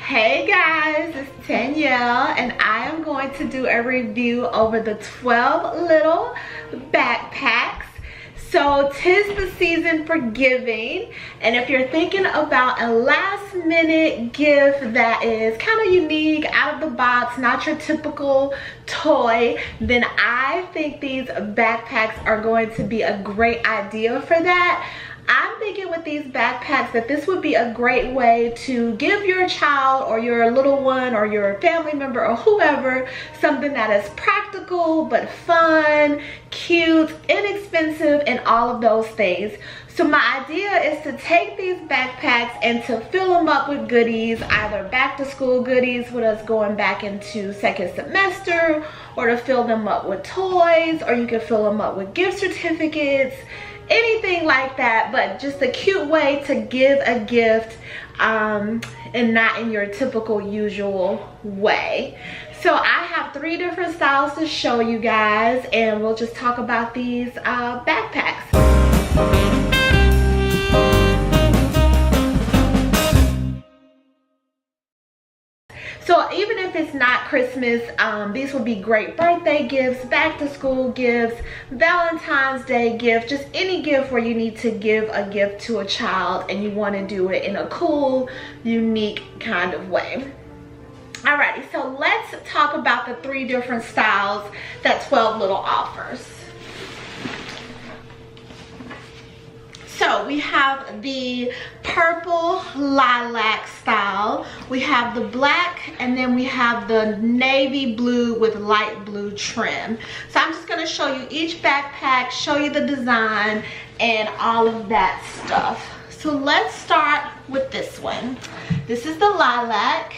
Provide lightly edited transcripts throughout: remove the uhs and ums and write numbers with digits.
Hey guys, it's Danielle and I am going to do a review over the 12 little backpacks. So 'tis the season for giving, and if you're thinking about a last minute gift that is kind of unique, out of the box, not your typical toy, then I think these backpacks are going to be a great idea for that. I'm thinking with these backpacks that this would be a great way to give your child or your little one or your family member or whoever something that is practical but fun, cute, inexpensive, and all of those things. So my idea is to take these backpacks and to fill them up with goodies, either back to school goodies with us going back into second semester, or to fill them up with toys, or you can fill them up with gift certificates, anything like that, but just a cute way to give a gift and not in your typical usual way. So I have 3 different styles to show you guys, and we'll just talk about these backpacks. So even if it's not Christmas, these would be great birthday gifts, back to school gifts, Valentine's Day gift, just any gift where you need to give a gift to a child and you want to do it in a cool, unique kind of way. Alrighty, so let's talk about the 3 different styles that 12 Little offers. So we have the purple lilac style, we have the black, and then we have the navy blue with light blue trim. So I'm just going to show you each backpack, show you the design and all of that stuff. So let's start with this one. This is the lilac,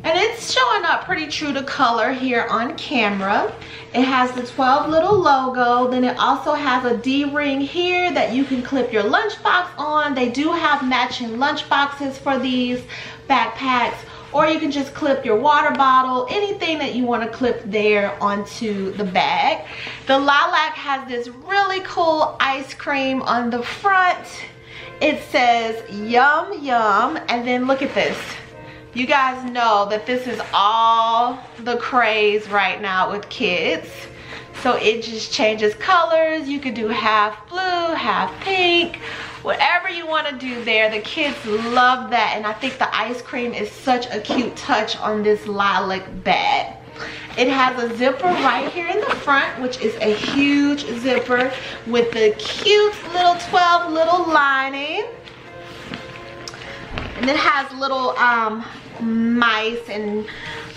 and it's showing up pretty true to color here on camera. It has the 12 Little logo. Then it also has a D-ring here that you can clip your lunchbox on. They do have matching lunch boxes for these backpacks, or you can just clip your water bottle, anything that you want to clip there onto the bag. The lilac has this really cool ice cream on the front. It says yum yum, and then look at this. You guys know that this is all the craze right now with kids. So it just changes colors. You could do half blue, half pink, whatever you want to do there. The kids love that, and I think the ice cream is such a cute touch on this lilac bag. It has a zipper right here in the front, which is a huge zipper with the cute little 12 Little lining. And it has little mice and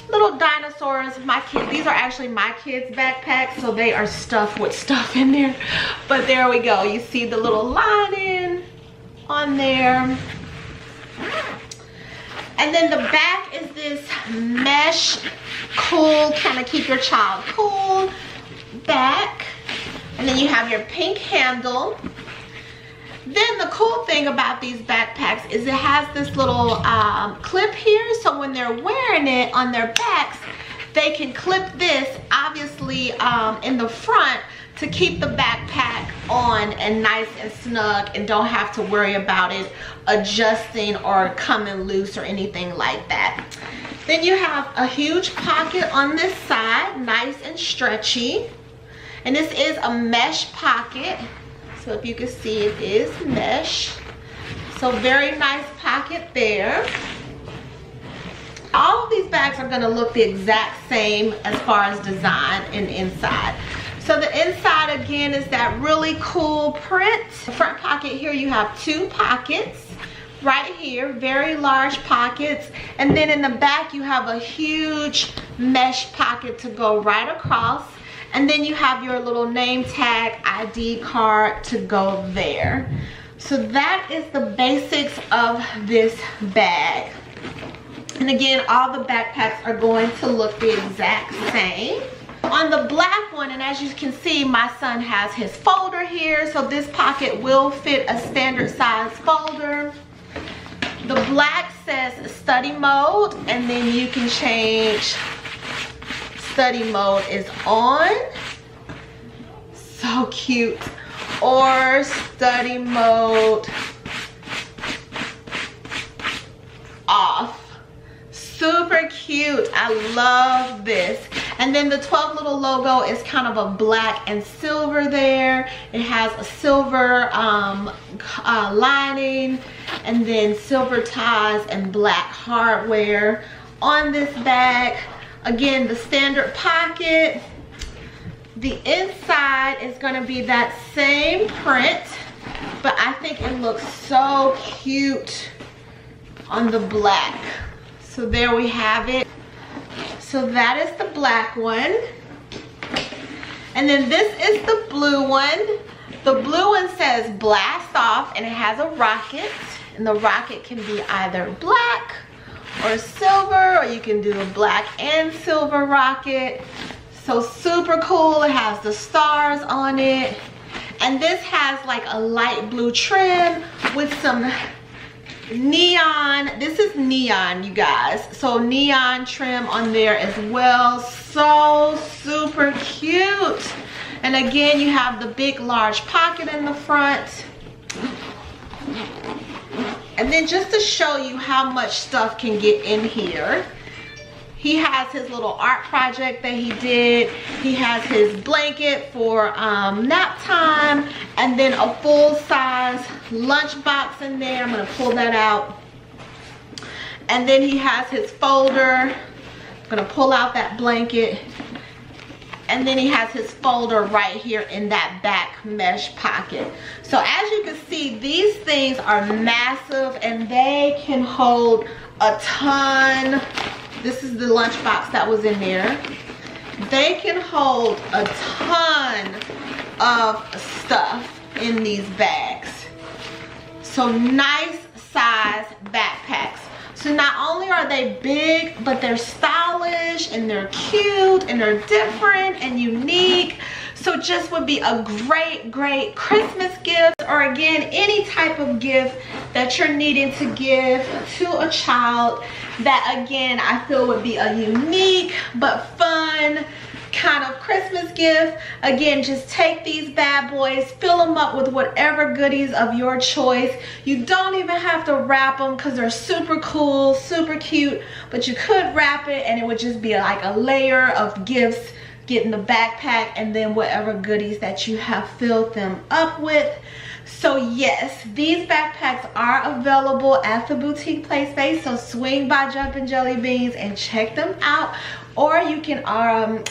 little dinosaurs. My kids, these are actually my kids' backpacks, so they are stuffed with stuff in there. But there we go. You see the little lining on there. And then the back is this mesh, cool, kind of keep your child cool back. And then you have your pink handle. Then the cool thing about these backpacks is it has this little clip here, so when they're wearing it on their backs, they can clip this obviously in the front to keep the backpack on and nice and snug, and don't have to worry about it adjusting or coming loose or anything like that. Then you have a huge pocket on this side, nice and stretchy, and this is a mesh pocket. So if you can see, it is mesh. So very nice pocket there. All of these bags are gonna look the exact same as far as design and inside. So the inside again is that really cool print. The front pocket here, you have 2 pockets right here, very large pockets. And then in the back you have a huge mesh pocket to go right across. And then you have your little name tag ID card to go there. So that is the basics of this bag. And again, all the backpacks are going to look the exact same. On the black one, and as you can see, my son has his folder here, so this pocket will fit a standard size folder. The black says study mode, and then you can change study mode is on. So cute. Or study mode off. super cute. I love this. And then the 12 Little logo is kind of a black and silver there. It has a silver lining, and then silver ties and black hardware on this bag. Again, the standard pocket. The inside is going to be that same print, but I think it looks so cute on the black. So there we have it. So that is the black one. And then this is the blue one. The blue one says blast off, and it has a rocket. And the rocket can be either black or silver, or you can do a black and silver rocket. So super cool. It has the stars on it. And this has like a light blue trim with some neon. This is neon, you guys. So neon trim on there as well. So super cute. And again, you have the big large pocket in the front. And then just to show you how much stuff can get in here, he has his little art project that he did. He has his blanket for nap time, and then a full-size lunchbox in there. I'm gonna pull that out. And then he has his folder. I'm gonna pull out that blanket. And then he has his folder right here in that back mesh pocket. So as you can see, these things are massive and they can hold a ton. This is the lunchbox that was in there. They can hold a ton of stuff in these bags. So nice size backpacks. So not only are they big, but they're stylish and they're cute and they're different and unique. So just would be a great Christmas gift, or again, any type of gift that you're needing to give to a child that again, I feel would be a unique but fun kind of Christmas gift. Again, just take these bad boys, fill them up with whatever goodies of your choice. You don't even have to wrap them because they're super cool, super cute, but you could wrap it and it would just be like a layer of gifts. Get in the backpack and then whatever goodies that you have filled them up with. So yes, these backpacks are available at the Boutique Play Space. So swing by Jumpin' Jelly Beans and check them out. Or you can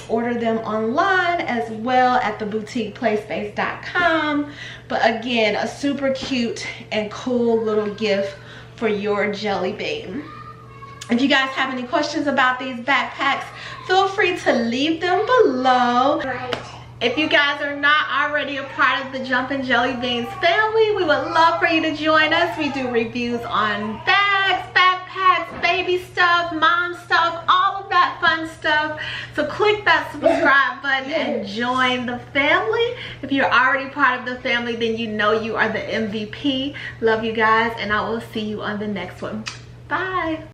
order them online as well at theboutiqueplayspace.com. But again, a super cute and cool little gift for your jelly bean. If you guys have any questions about these backpacks, feel free to leave them below. Right. If you guys are not already a part of the Jumpin' Jelly Beans family, we would love for you to join us. We do reviews on bags, backpacks, baby stuff, mom stuff, all of that fun stuff. So click that subscribe button and join the family. If you're already part of the family, then you know you are the MVP. Love you guys, and I will see you on the next one. Bye.